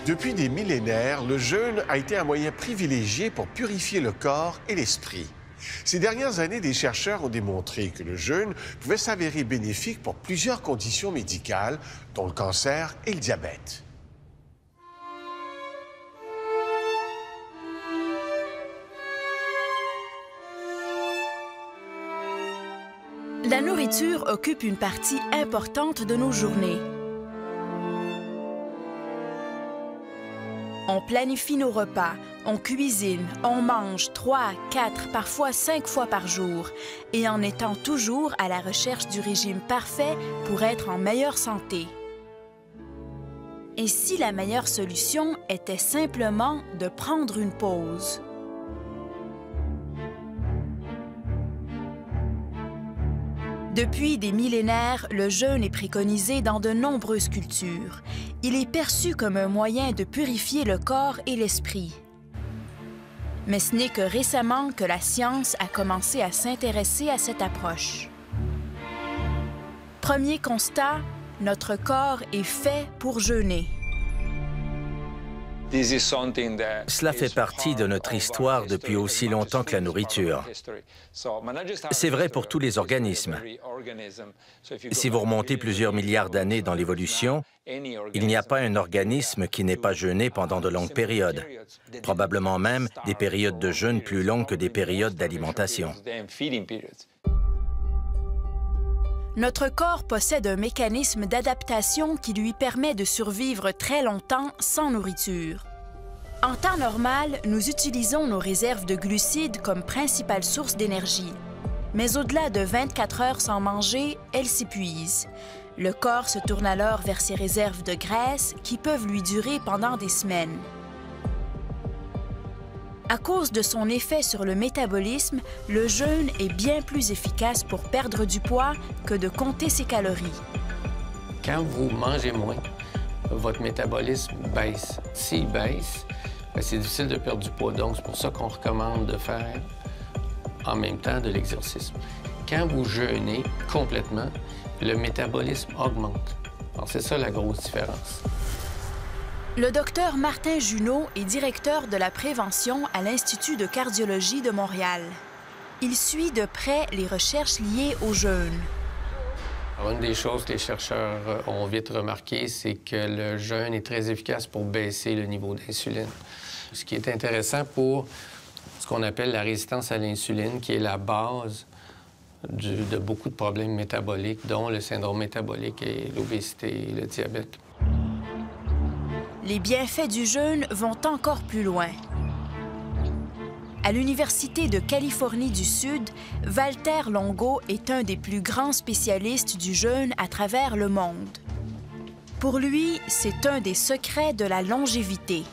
Depuis des millénaires, le jeûne a été un moyen privilégié pour purifier le corps et l'esprit. Ces dernières années, des chercheurs ont démontré que le jeûne pouvait s'avérer bénéfique pour plusieurs conditions médicales, dont le cancer et le diabète. La nourriture occupe une partie importante de nos journées. On planifie nos repas, on cuisine, on mange 3, 4, parfois 5 fois par jour, et en étant toujours à la recherche du régime parfait pour être en meilleure santé. Et si la meilleure solution était simplement de prendre une pause? Depuis des millénaires, le jeûne est préconisé dans de nombreuses cultures. Il est perçu comme un moyen de purifier le corps et l'esprit. Mais ce n'est que récemment que la science a commencé à s'intéresser à cette approche. Premier constat, notre corps est fait pour jeûner. Cela fait partie de notre histoire depuis aussi longtemps que la nourriture. C'est vrai pour tous les organismes. Si vous remontez plusieurs milliards d'années dans l'évolution, il n'y a pas un organisme qui n'ait pas jeûné pendant de longues périodes, probablement même des périodes de jeûne plus longues que des périodes d'alimentation. Notre corps possède un mécanisme d'adaptation qui lui permet de survivre très longtemps sans nourriture. En temps normal, nous utilisons nos réserves de glucides comme principale source d'énergie. Mais au-delà de 24 heures sans manger, elles s'épuisent. Le corps se tourne alors vers ses réserves de graisse qui peuvent lui durer pendant des semaines. À cause de son effet sur le métabolisme, le jeûne est bien plus efficace pour perdre du poids que de compter ses calories. Quand vous mangez moins, votre métabolisme baisse. S'il baisse, c'est difficile de perdre du poids. Donc, c'est pour ça qu'on recommande de faire en même temps de l'exercice. Quand vous jeûnez complètement, le métabolisme augmente. Alors, c'est ça la grosse différence. Le docteur Martin Junot est directeur de la prévention à l'Institut de cardiologie de Montréal. Il suit de près les recherches liées au jeûne. Alors, une des choses que les chercheurs ont vite remarqué, c'est que le jeûne est très efficace pour baisser le niveau d'insuline. Ce qui est intéressant pour ce qu'on appelle la résistance à l'insuline, qui est la base de beaucoup de problèmes métaboliques, dont le syndrome métabolique et l'obésité et le diabète. Les bienfaits du jeûne vont encore plus loin. À l'Université de Californie du Sud, Walter Longo est un des plus grands spécialistes du jeûne à travers le monde. Pour lui, c'est un des secrets de la longévité.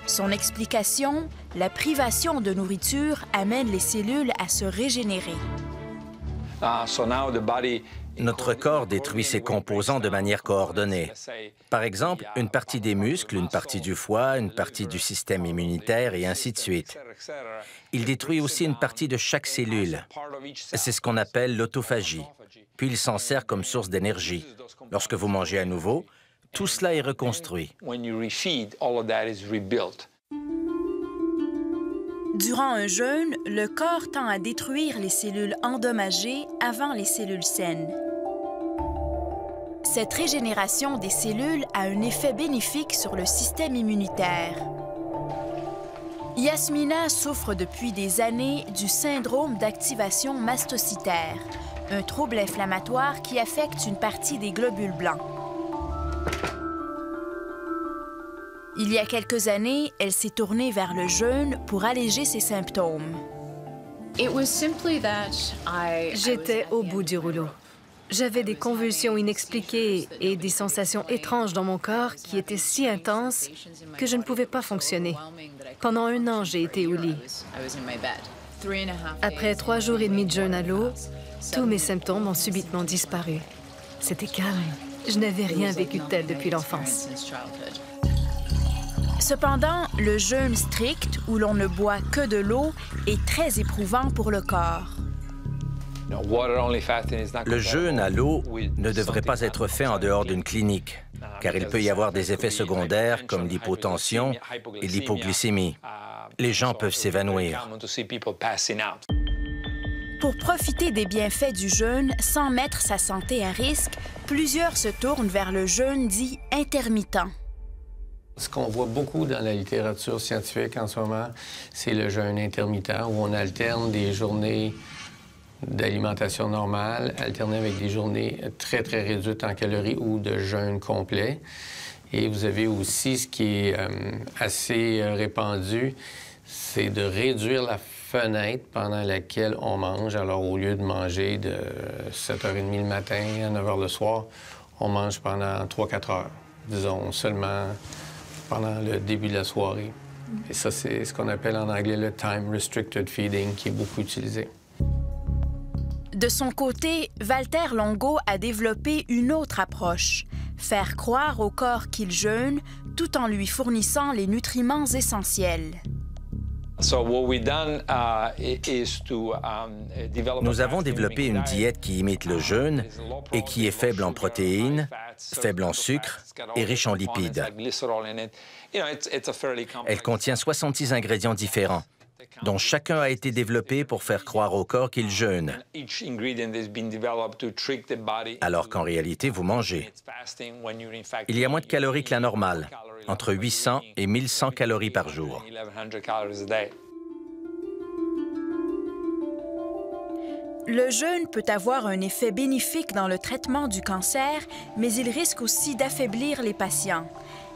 Son explication, la privation de nourriture amène les cellules à se régénérer. Notre corps détruit ses composants de manière coordonnée. Par exemple, une partie des muscles, une partie du foie, une partie du système immunitaire et ainsi de suite. Il détruit aussi une partie de chaque cellule. C'est ce qu'on appelle l'autophagie. Puis il s'en sert comme source d'énergie. Lorsque vous mangez à nouveau, tout cela est reconstruit. Durant un jeûne, le corps tend à détruire les cellules endommagées avant les cellules saines. Cette régénération des cellules a un effet bénéfique sur le système immunitaire. Yasmina souffre depuis des années du syndrome d'activation mastocytaire, un trouble inflammatoire qui affecte une partie des globules blancs. Il y a quelques années, elle s'est tournée vers le jeûne pour alléger ses symptômes. J'étais au bout du rouleau. J'avais des convulsions inexpliquées et des sensations étranges dans mon corps qui étaient si intenses que je ne pouvais pas fonctionner. Pendant 1 an, j'ai été au lit. Après 3 jours et demi de jeûne à l'eau, tous mes symptômes ont subitement disparu. C'était calme. Je n'avais rien vécu de tel depuis l'enfance. Cependant, le jeûne strict, où l'on ne boit que de l'eau, est très éprouvant pour le corps. Le jeûne à l'eau ne devrait pas être fait en dehors d'une clinique, car il peut y avoir des effets secondaires comme l'hypotension et l'hypoglycémie. Les gens peuvent s'évanouir. Pour profiter des bienfaits du jeûne sans mettre sa santé à risque, plusieurs se tournent vers le jeûne dit intermittent. Ce qu'on voit beaucoup dans la littérature scientifique en ce moment, c'est le jeûne intermittent, où on alterne des journées d'alimentation normale, alternées avec des journées très, très réduites en calories ou de jeûne complet. Et vous avez aussi ce qui est assez répandu, c'est de réduire la fenêtre pendant laquelle on mange. Alors, au lieu de manger de 7h30 le matin à 9h le soir, on mange pendant 3-4 heures, disons, seulement pendant le début de la soirée. Et ça, c'est ce qu'on appelle en anglais le time restricted feeding, qui est beaucoup utilisé. De son côté, Valter Longo a développé une autre approche, faire croire au corps qu'il jeûne tout en lui fournissant les nutriments essentiels. Nous avons développé une diète qui imite le jeûne et qui est faible en protéines, faible en sucre et riche en lipides. Elle contient 66 ingrédients différents, dont chacun a été développé pour faire croire au corps qu'il jeûne, alors qu'en réalité, vous mangez. Il y a moins de calories que la normale, entre 800 et 1100 calories par jour. Le jeûne peut avoir un effet bénéfique dans le traitement du cancer, mais il risque aussi d'affaiblir les patients.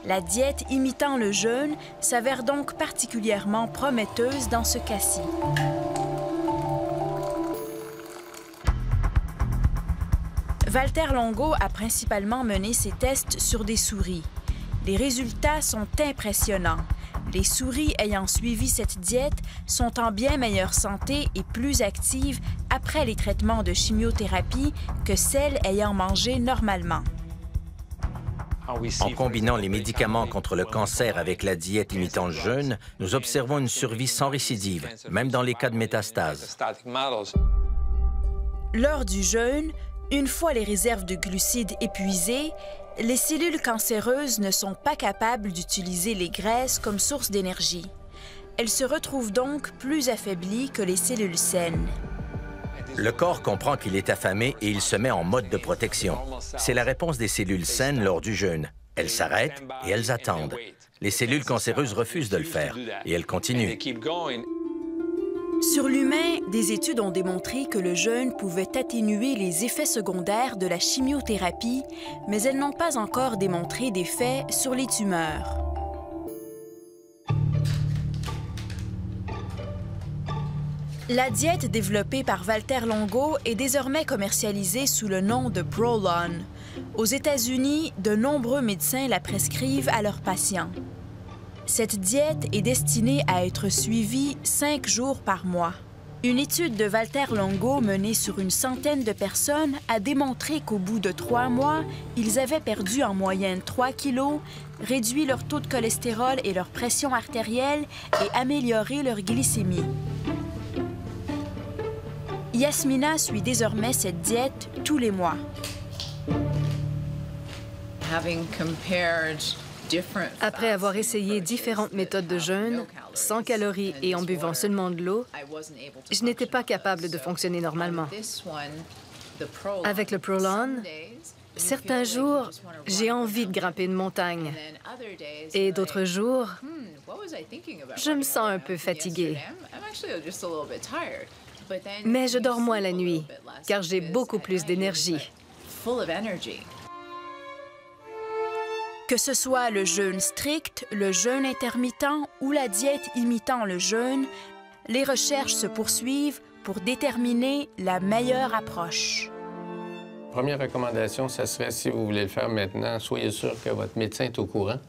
La diète imitant le jeûne s'avère donc particulièrement prometteuse dans ce cas-ci. Valter Longo a principalement mené ses tests sur des souris. Les résultats sont impressionnants. Les souris ayant suivi cette diète sont en bien meilleure santé et plus actives après les traitements de chimiothérapie que celles ayant mangé normalement. En combinant les médicaments contre le cancer avec la diète imitant le jeûne, nous observons une survie sans récidive, même dans les cas de métastase. Lors du jeûne, une fois les réserves de glucides épuisées, les cellules cancéreuses ne sont pas capables d'utiliser les graisses comme source d'énergie. Elles se retrouvent donc plus affaiblies que les cellules saines. Le corps comprend qu'il est affamé et il se met en mode de protection. C'est la réponse des cellules saines lors du jeûne. Elles s'arrêtent et elles attendent. Les cellules cancéreuses refusent de le faire et elles continuent. Sur l'humain, des études ont démontré que le jeûne pouvait atténuer les effets secondaires de la chimiothérapie, mais elles n'ont pas encore démontré d'effets sur les tumeurs. La diète développée par Valter Longo est désormais commercialisée sous le nom de Prolon. Aux États-Unis, de nombreux médecins la prescrivent à leurs patients. Cette diète est destinée à être suivie 5 jours par mois. Une étude de Valter Longo menée sur une centaine de personnes a démontré qu'au bout de 3 mois, ils avaient perdu en moyenne 3 kilos, réduit leur taux de cholestérol et leur pression artérielle et amélioré leur glycémie. Yasmina suit désormais cette diète tous les mois. Après avoir essayé différentes méthodes de jeûne, sans calories et en buvant seulement de l'eau, je n'étais pas capable de fonctionner normalement. Avec le Prolon, certains jours, j'ai envie de grimper une montagne. Et d'autres jours, je me sens un peu fatiguée. Mais je dors moins la nuit, car j'ai beaucoup plus d'énergie. Que ce soit le jeûne strict, le jeûne intermittent ou la diète imitant le jeûne, les recherches se poursuivent pour déterminer la meilleure approche. Première recommandation, ça serait, si vous voulez le faire maintenant, soyez sûr que votre médecin est au courant,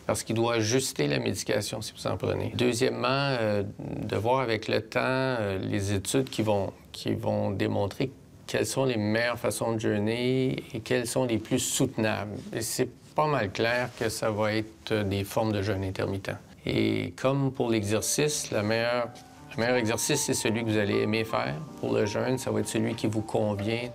parce qu'il doit ajuster la médication si vous en prenez. Deuxièmement, de voir avec le temps les études qui vont démontrer quelles sont les meilleures façons de jeûner et quelles sont les plus soutenables. Et c'est pas mal clair que ça va être des formes de jeûne intermittent. Et comme pour l'exercice, la meilleure Le meilleur exercice, c'est celui que vous allez aimer faire. Pour le jeûne, ça va être celui qui vous convient.